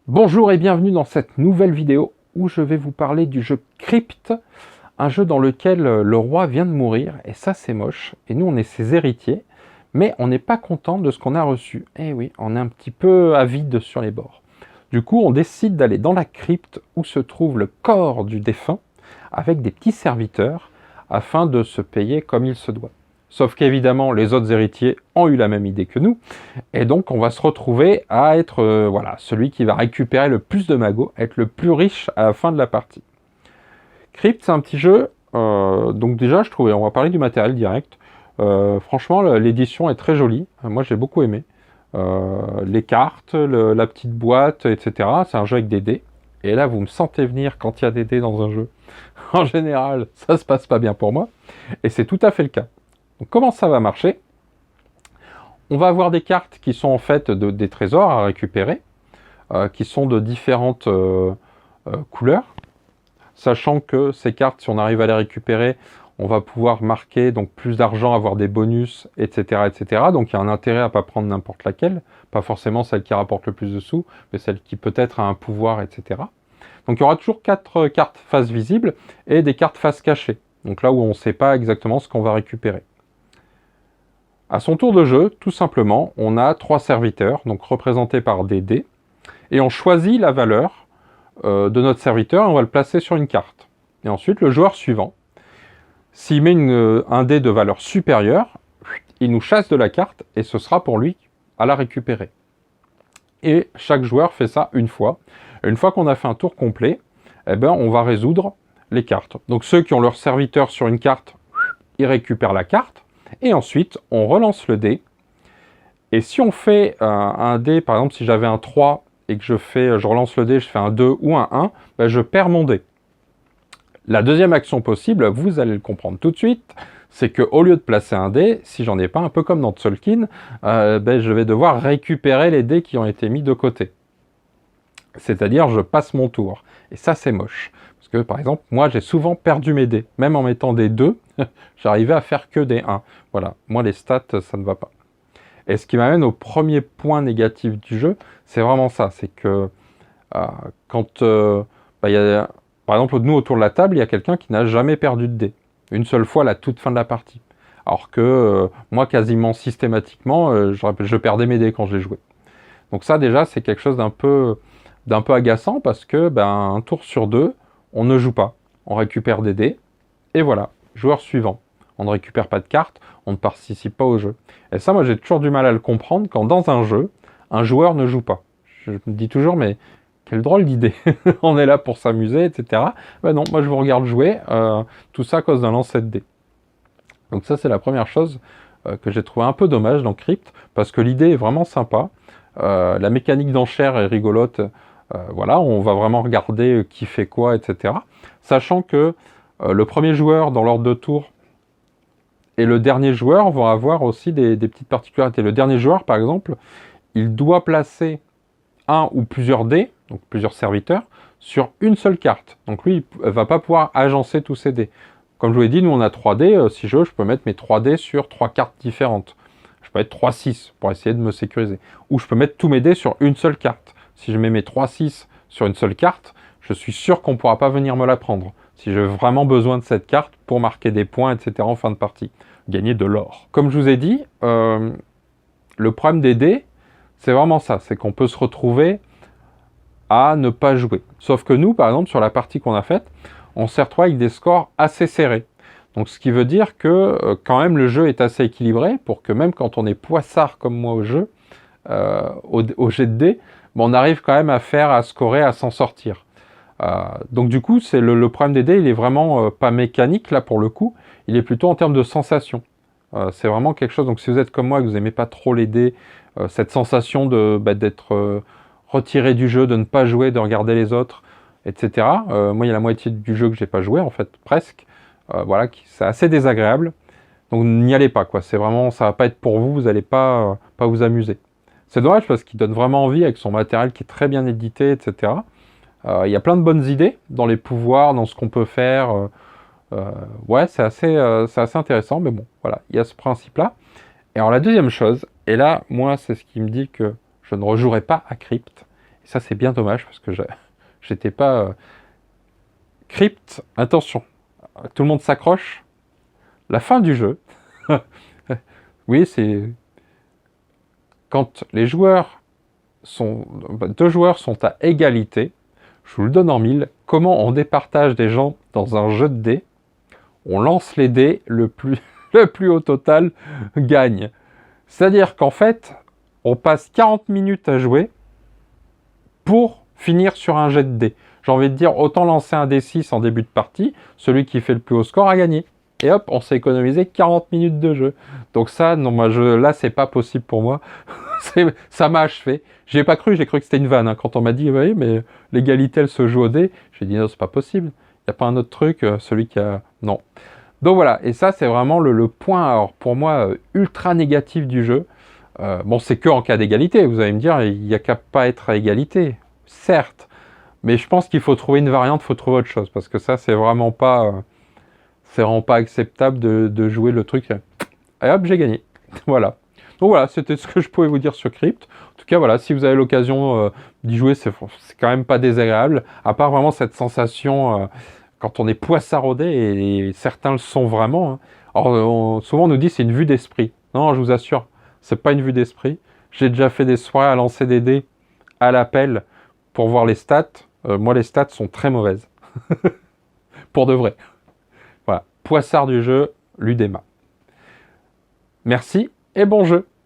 Bonjour et bienvenue dans cette nouvelle vidéo où je vais vous parler du jeu Crypt, un jeu dans lequel le roi vient de mourir, et ça c'est moche, et nous on est ses héritiers, mais on n'est pas content de ce qu'on a reçu. Eh oui, on est un petit peu avide sur les bords. Du coup, on décide d'aller dans la crypte où se trouve le corps du défunt, avec des petits serviteurs, afin de se payer comme il se doit. Sauf qu'évidemment, les autres héritiers ont eu la même idée que nous, et donc on va se retrouver à être voilà, celui qui va récupérer le plus de magots, être le plus riche à la fin de la partie. Crypt, c'est un petit jeu, donc déjà je trouvais, on va parler du matériel direct. Franchement, l'édition est très jolie, moi j'ai beaucoup aimé. Les cartes, la petite boîte, etc. C'est un jeu avec des dés. Et là, vous me sentez venir quand il y a des dés dans un jeu. En général, ça se passe pas bien pour moi. Et c'est tout à fait le cas. Donc, comment ça va marcher? On va avoir des cartes qui sont en fait des trésors à récupérer, qui sont de différentes couleurs. Sachant que ces cartes, si on arrive à les récupérer, on va pouvoir marquer donc plus d'argent, avoir des bonus, etc., etc. Donc il y a un intérêt à ne pas prendre n'importe laquelle, pas forcément celle qui rapporte le plus de sous, mais celle qui peut-être a un pouvoir, etc. Donc il y aura toujours 4 cartes face visibles et des cartes face cachées. Donc là où on ne sait pas exactement ce qu'on va récupérer. À son tour de jeu, tout simplement, on a 3 serviteurs, donc représentés par des dés, et on choisit la valeur de notre serviteur et on va le placer sur une carte. Et ensuite, le joueur suivant, s'il met un dé de valeur supérieure, il nous chasse de la carte et ce sera pour lui à la récupérer. Et chaque joueur fait ça une fois. Et une fois qu'on a fait un tour complet, eh ben, on va résoudre les cartes. Donc ceux qui ont leur serviteur sur une carte, ils récupèrent la carte. Et ensuite, on relance le dé. Et si on fait un dé, par exemple, si j'avais un 3 et que je relance le dé, je fais un 2 ou un 1, ben je perds mon dé. La deuxième action possible, vous allez le comprendre tout de suite, c'est qu'au lieu de placer un dé, si j'en ai pas, un peu comme dans Tzolk'in, ben je vais devoir récupérer les dés qui ont été mis de côté. C'est-à-dire, je passe mon tour. Et ça, c'est moche. Parce que, par exemple, moi, j'ai souvent perdu mes dés. Même en mettant des 2, j'arrivais à faire que des 1. Voilà, moi, les stats, ça ne va pas. Et ce qui m'amène au premier point négatif du jeu, c'est vraiment ça. C'est que quand bah, y a, par exemple, nous, autour de la table, il y a quelqu'un qui n'a jamais perdu de dés. Une seule fois à la toute fin de la partie. Alors que moi, quasiment systématiquement, je perdais mes dés quand je les jouais. Donc ça, déjà, c'est quelque chose d'un peu agaçant parce que un tour sur 2, on ne joue pas. On récupère des dés, et voilà, joueur suivant. On ne récupère pas de cartes, on ne participe pas au jeu. Et ça, moi, j'ai toujours du mal à le comprendre quand dans un jeu, un joueur ne joue pas. Je me dis toujours, mais quelle drôle d'idée. On est là pour s'amuser, etc. Ben non, moi, je vous regarde jouer, tout ça à cause d'un lancer de dés. Donc ça, c'est la première chose que j'ai trouvé un peu dommage dans Crypt, parce que l'idée est vraiment sympa. La mécanique d'enchère est rigolote. Voilà, on va vraiment regarder qui fait quoi, etc. Sachant que le premier joueur dans l'ordre de tour et le dernier joueur vont avoir aussi des petites particularités. Le dernier joueur, par exemple, il doit placer un ou plusieurs dés, donc plusieurs serviteurs, sur une seule carte. Donc lui, il ne va pas pouvoir agencer tous ses dés. Comme je vous l'ai dit, nous on a 3 dés. Si je veux, je peux mettre mes 3 dés sur 3 cartes différentes. Je peux mettre 3-6 pour essayer de me sécuriser. Ou je peux mettre tous mes dés sur une seule carte. Si je mets mes 3-6 sur une seule carte, je suis sûr qu'on ne pourra pas venir me la prendre. Si j'ai vraiment besoin de cette carte pour marquer des points, etc. en fin de partie. Gagner de l'or. Comme je vous ai dit, le problème des dés, c'est vraiment ça. C'est qu'on peut se retrouver à ne pas jouer. Sauf que nous, par exemple, sur la partie qu'on a faite, on s'est retrouvé avec des scores assez serrés. Donc ce qui veut dire que quand même le jeu est assez équilibré pour que même quand on est poissard comme moi au jeu, au jet de dés, on arrive quand même à scorer, à s'en sortir. Donc du coup, c'est le problème des dés, il est vraiment pas mécanique là pour le coup, il est plutôt en termes de sensation. C'est vraiment quelque chose, donc si vous êtes comme moi et que vous n'aimez pas trop les dés, cette sensation d'être retiré du jeu, de ne pas jouer, de regarder les autres, etc. Moi, il y a la moitié du jeu que j'ai pas joué, en fait, presque. Voilà, c'est assez désagréable. Donc n'y allez pas, quoi. C'est vraiment, ça va pas être pour vous, vous n'allez pas vous amuser. C'est dommage parce qu'il donne vraiment envie avec son matériel qui est très bien édité, etc. Il y a plein de bonnes idées dans les pouvoirs, dans ce qu'on peut faire. Ouais, c'est assez intéressant, mais bon, voilà, il y a ce principe-là. Et alors la deuxième chose, et là, moi, c'est ce qui me dit que je ne rejouerai pas à Crypt, Et ça, c'est bien dommage parce que j'étais pas... Crypt, attention, tout le monde s'accroche. La fin du jeu, oui, c'est quand les joueurs sont... deux joueurs sont à égalité, je vous le donne en mille, comment on départage des gens dans un jeu de dés? On lance les dés, le plus haut total gagne. C'est-à-dire qu'en fait, on passe 40 minutes à jouer pour finir sur un jet de dés. J'ai envie de dire, autant lancer un D6 en début de partie, celui qui fait le plus haut score a gagné. Et hop, on s'est économisé 40 minutes de jeu. Donc ça, non, moi, là, c'est pas possible pour moi. Ça m'a achevé. J'y ai pas cru, j'ai cru que c'était une vanne. Hein. Quand on m'a dit, oui, mais l'égalité, elle se joue au dé, j'ai dit, non, c'est pas possible. Il n'y a pas un autre truc, celui qui a... Non. Donc voilà, et ça, c'est vraiment le point, alors, pour moi, ultra négatif du jeu. Bon, c'est que en cas d'égalité. Vous allez me dire, il n'y a qu'à pas être à égalité. Certes. Mais je pense qu'il faut trouver une variante, il faut trouver autre chose. Parce que ça, c'est vraiment pas acceptable de jouer le truc. Et hop, j'ai gagné. Voilà. Donc voilà, c'était ce que je pouvais vous dire sur Crypt. En tout cas, voilà, si vous avez l'occasion d'y jouer, c'est quand même pas désagréable. À part vraiment cette sensation quand on est poissardé, et certains le sont vraiment. Hein. Alors, souvent on nous dit c'est une vue d'esprit. Non, je vous assure, c'est pas une vue d'esprit. J'ai déjà fait des soirées à lancer des dés à l'appel pour voir les stats. Moi, les stats sont très mauvaises. Pour de vrai. Voilà. Poissard du jeu, l'UDEMA. Merci et bon jeu.